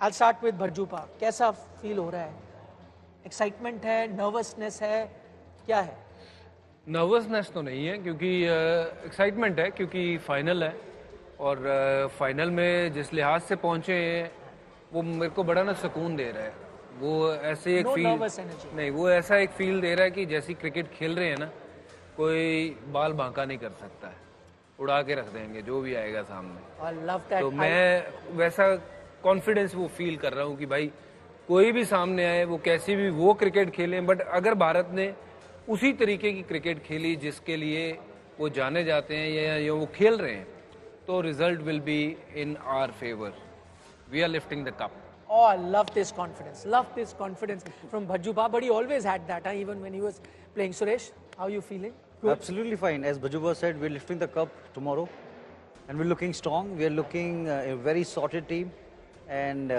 I'll start with Bhajjupa. कैसा feel हो रहा है? Excitement है, nervousness है, क्या है? Nervousness तो नहीं है क्योंकि excitement है क्योंकि final है और final में जिस लिहाज से पहुंचे हैं वो मेरे को बड़ा ना सुकून दे रहा है. वो ऐसे एक फील नहीं, वो ऐसा एक फील दे रहा है कि जैसी क्रिकेट खेल रहे हैं ना, कोई बाल बांका नहीं कर सकता है, उड़ा के रख देंगे जो भी आएगा सामने. तो मैं वैसा कॉन्फिडेंस वो फील कर रहा हूँ कि भाई कोई भी सामने आए, वो कैसी भी वो क्रिकेट खेलें, बट अगर भारत ने उसी तरीके की क्रिकेट खेली जिसके लिए वो जाने जाते हैं या वो खेल रहे हैं, तो result will be in our favour. We are lifting the cup. Oh, I love this confidence. Love this confidence from Bhajjupa. But he always had that, even when he was playing. Suresh, how are you feeling? Good? Absolutely fine. As Bhajjupa said, we're lifting the cup tomorrow. And we're looking strong. We're looking a very sorted team. And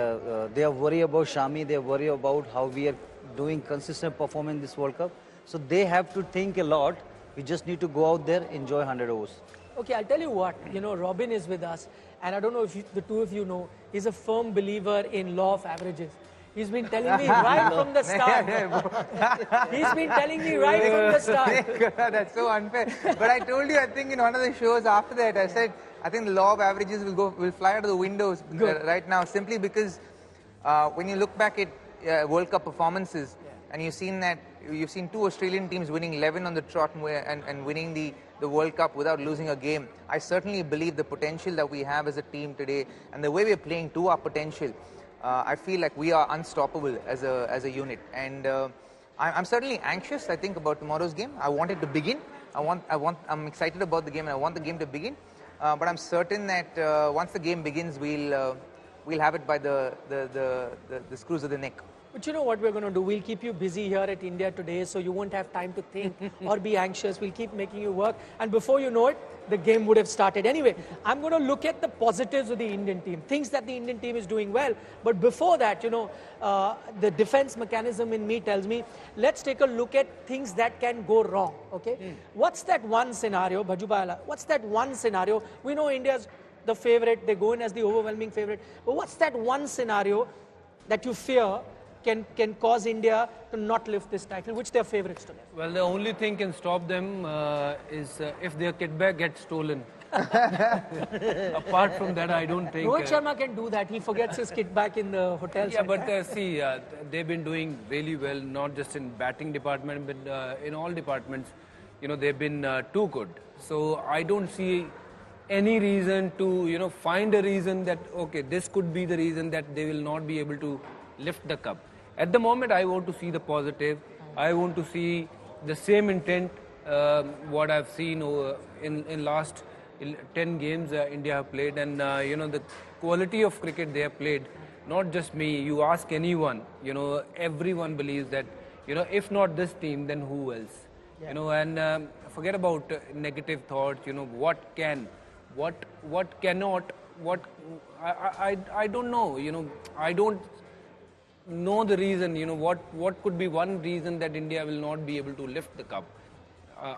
they are worried about Shami. They are worried about how we are doing consistent performance in this World Cup. So they have to think a lot. We just need to go out there, enjoy 100 overs. Okay, I'll tell you what, Robin is with us, and I don't know if the two of you know, he's a firm believer in law of averages. He's been telling me right from the start. He's been telling me right from the start. That's so unfair. But I told you, I think in one of the shows after that, I said, I think the law of averages will fly out of the windows right now, simply because when you look back at World Cup performances, and you've seen two Australian teams winning 11 on the trot and winning the World Cup without losing a game. I certainly believe the potential that we have as a team today and the way we're playing to our potential, I feel like we are unstoppable as a unit. And I'm certainly anxious, I think, about tomorrow's game. I want it to begin. I'm excited about the game and I want the game to begin. But I'm certain that once the game begins, we'll have it by the screws of the neck. But you know what we're going to do? We'll keep you busy here at India Today, so you won't have time to think or be anxious. We'll keep making you work. And before you know it, the game would have started. Anyway, I'm going to look at the positives of the Indian team, things that the Indian team is doing well. But before that, the defense mechanism in me tells me, let's take a look at things that can go wrong, okay? What's that one scenario, Bhajjupa, what's that one scenario? We know India's the favorite, they go in as the overwhelming favorite. But what's that one scenario that you fear can cause India to not lift this title, which they're favorites to lift? Well, the only thing can stop them is if their kit bag gets stolen. Apart from that, I don't think... Rohit Sharma can do that. He forgets his kit back in the hotel. Yeah, but see, they've been doing really well, not just in batting department, but in all departments. They've been too good. So I don't see any reason to, find a reason that, okay, this could be the reason that they will not be able to lift the cup. At the moment, I want to see the positive. I want to see the same intent what I've seen in last 10 games India have played, and the quality of cricket they have played. Not just me. You ask anyone. Everyone believes that. If not this team, then who else? Yeah. And forget about negative thoughts. What can, what cannot, what I don't know. I don't know the reason, what could be one reason that India will not be able to lift the cup.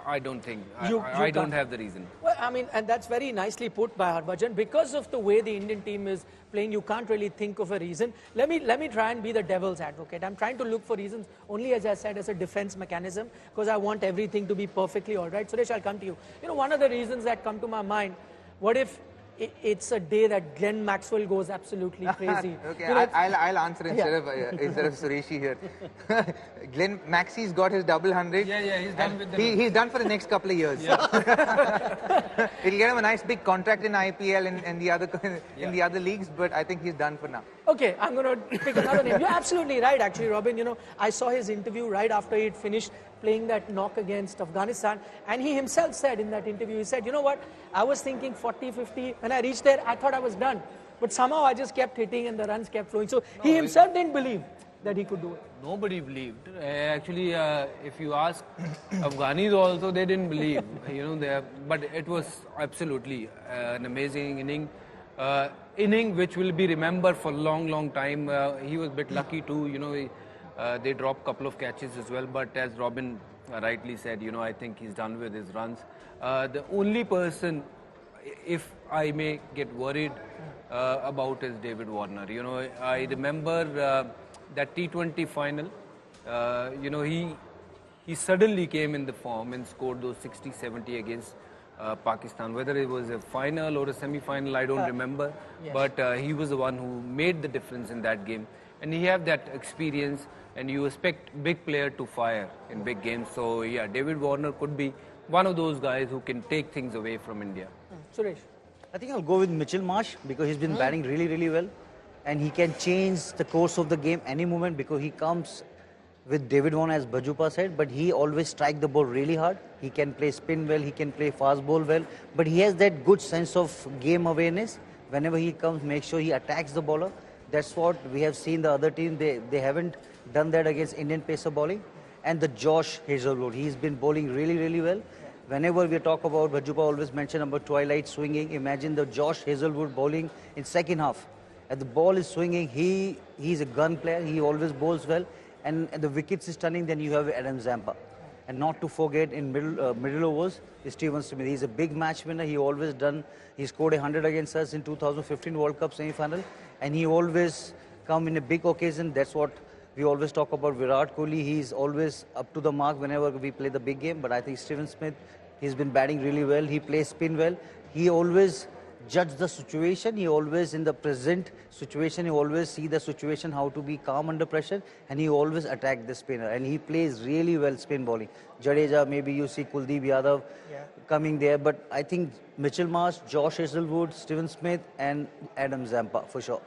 I don't think. I don't have the reason. Well, I mean, and that's very nicely put by Harbhajan. Because of the way the Indian team is playing, you can't really think of a reason. Let me try and be the devil's advocate. I'm trying to look for reasons only, as I said, as a defense mechanism, because I want everything to be perfectly all right. Suresh, I'll come to you. One of the reasons that come to my mind, what if it's a day that Glenn Maxwell goes absolutely crazy? Okay, I'll answer instead of Sureshi here. Glenn Maxey's got his double 100. Yeah, he's done with He's done for the next couple of years. Yeah. It'll get him a nice big contract in IPL and the other leagues, but I think he's done for now. Okay, I'm going to pick another name. You're absolutely right, actually, Robin. I saw his interview right after he'd finished playing that knock against Afghanistan, and he himself said in that interview, he said, you know what, I was thinking 40, 50. When I reached there, I thought I was done. But somehow I just kept hitting and the runs kept flowing. So he himself didn't believe that he could do it. Nobody believed. Actually, if you ask Afghanis also, they didn't believe. But it was absolutely an amazing inning which will be remembered for a long time. He was a bit lucky too. They dropped a couple of catches as well. But as Robin rightly said, I think he's done with his runs. The only person, if I may get worried, about is David Warner. You know, I remember that T20 final. You know, he suddenly came in the form and scored those 60, 70 against Pakistan. Whether it was a final or a semi-final, I don't remember. Yes. But he was the one who made the difference in that game. And he have that experience, and you expect big player to fire in big games. So yeah, David Warner could be one of those guys who can take things away from India. Suresh. I think I'll go with Mitchell Marsh because he's been batting really, really well. And he can change the course of the game any moment because he comes with David Warner, as Bajupa said, but he always strike the ball really hard. He can play spin well, he can play fast ball well, but he has that good sense of game awareness. Whenever he comes, make sure he attacks the bowler. That's what we have seen the other team. They haven't done that against Indian pacer bowling. And the Josh Hazelwood, he's been bowling really, really well. Whenever we talk about, Bajupa always mention about twilight swinging. Imagine the Josh Hazelwood bowling in second half. As the ball is swinging, he's a gun player. He always bowls well. And the wickets is turning, then you have Adam Zampa. And not to forget, in middle overs, Steven Smith. He's a big match winner. He scored 100 against us in 2015 World Cup semi-final. And he always come in a big occasion. That's what we always talk about Virat Kohli. He's always up to the mark whenever we play the big game. But I think Steven Smith, he's been batting really well. He plays spin well. He always judge the situation. He always, in the present situation, he always see the situation, how to be calm under pressure, and he always attack the spinner. And he plays really well spin bowling. Jadeja, maybe you see Kuldeep Yadav coming there, but I think Mitchell Marsh, Josh Hazelwood, Steven Smith, and Adam Zampa for sure.